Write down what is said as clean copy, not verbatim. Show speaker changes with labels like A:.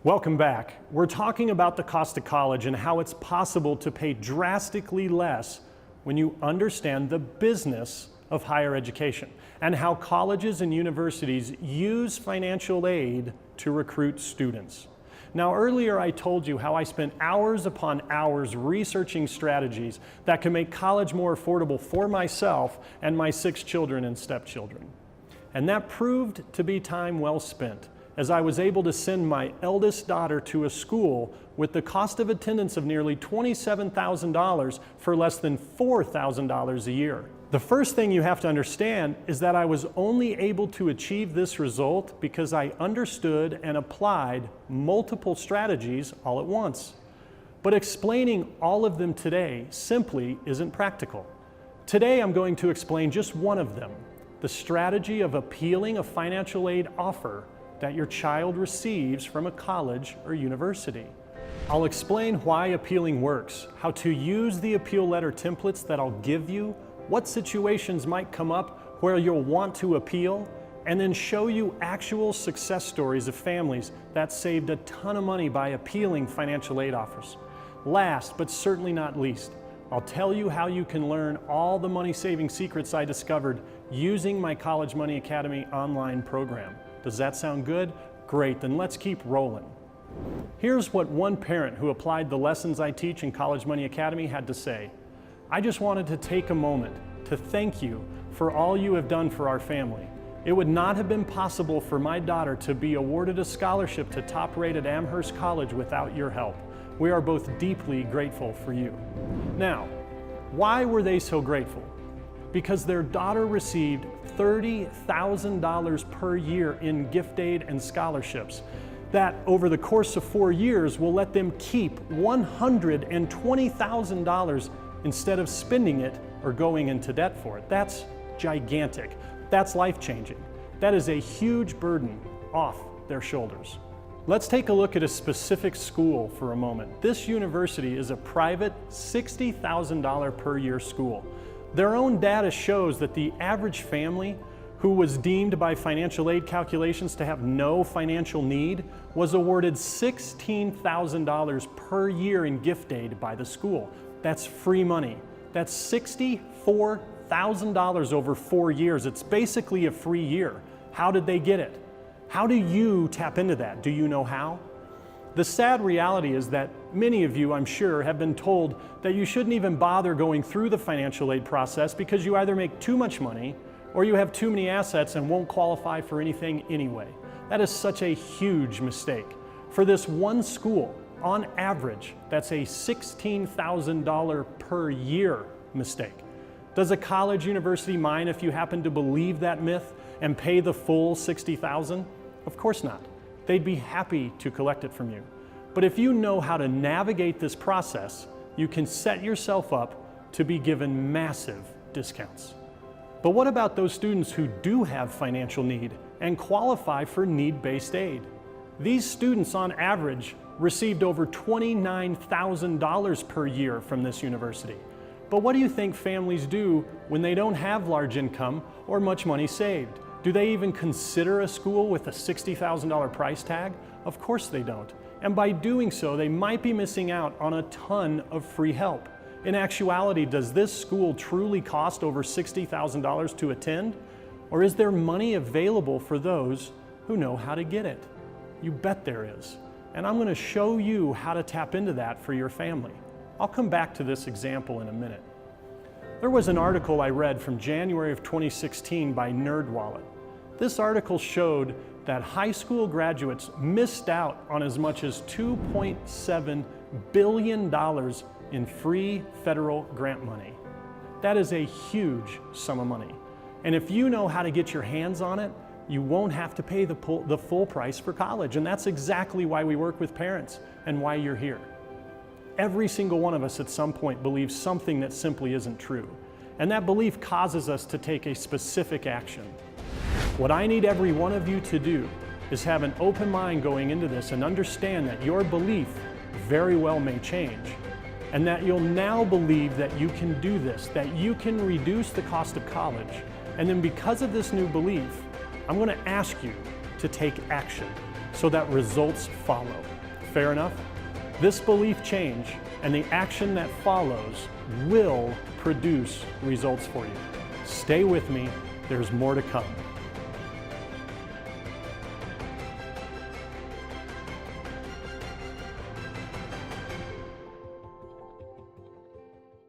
A: Welcome back. We're talking about the cost of college and how it's possible to pay drastically less when you understand the business of higher education and how colleges and universities use financial aid to recruit students. Now, earlier I told you how I spent hours upon hours researching strategies that can make college more affordable for myself and my 6 children and stepchildren. And that proved to be time well spent, as I was able to send my eldest daughter to a school with the cost of attendance of nearly $27,000 for less than $4,000 a year. The first thing you have to understand is that I was only able to achieve this result because I understood and applied multiple strategies all at once. But explaining all of them today simply isn't practical. Today I'm going to explain just one of them, the strategy of appealing a financial aid offer that your child receives from a college or university. I'll explain why appealing works, how to use the appeal letter templates that I'll give you, what situations might come up where you'll want to appeal, and then show you actual success stories of families that saved a ton of money by appealing financial aid offers. Last, but certainly not least, I'll tell you how you can learn all the money-saving secrets I discovered using my College Money Academy online program. Does that sound good? Great, then let's keep rolling. Here's what one parent who applied the lessons I teach in College Money Academy had to say. I just wanted to take a moment to thank you for all you have done for our family. It would not have been possible for my daughter to be awarded a scholarship to top-rated Amherst College without your help. We are both deeply grateful for you. Now, why were they so grateful? Because their daughter received $30,000 per year in gift aid and scholarships that over the course of 4 years will let them keep $120,000 instead of spending it or going into debt for it. That's gigantic. That's life-changing. That is a huge burden off their shoulders. Let's take a look at a specific school for a moment. This university is a private $60,000 per year school. Their own data shows that the average family who was deemed by financial aid calculations to have no financial need was awarded $16,000 per year in gift aid by the school. That's free money. That's $64,000 over 4 years. It's basically a free year. How did they get it? How do you tap into that? Do you know how? The sad reality is that many of you, I'm sure, have been told that you shouldn't even bother going through the financial aid process because you either make too much money or you have too many assets and won't qualify for anything anyway. That is such a huge mistake. For this one school, on average, that's a $16,000 per year mistake. Does a college university mind if you happen to believe that myth and pay the full $60,000? Of course not. They'd be happy to collect it from you. But if you know how to navigate this process, you can set yourself up to be given massive discounts. But what about those students who do have financial need and qualify for need-based aid? These students on average received over $29,000 per year from this university. But what do you think families do when they don't have large income or much money saved? Do they even consider a school with a $60,000 price tag? Of course they don't. And by doing so, they might be missing out on a ton of free help. In actuality, does this school truly cost over $60,000 to attend? Or is there money available for those who know how to get it? You bet there is. And I'm going to show you how to tap into that for your family. I'll come back to this example in a minute. There was an article I read from January of 2016 by NerdWallet. This article showed that high school graduates missed out on as much as $2.7 billion in free federal grant money. That is a huge sum of money. And if you know how to get your hands on it, you won't have to pay the full price for college. And that's exactly why we work with parents and why you're here. Every single one of us at some point believes something that simply isn't true. And that belief causes us to take a specific action. What I need every one of you to do is have an open mind going into this and understand that your belief very well may change. And that you'll now believe that you can do this, that you can reduce the cost of college. And then because of this new belief, I'm going to ask you to take action. so that results follow. Fair enough? This belief change and the action that follows will produce results for you. Stay with me, there's more to come.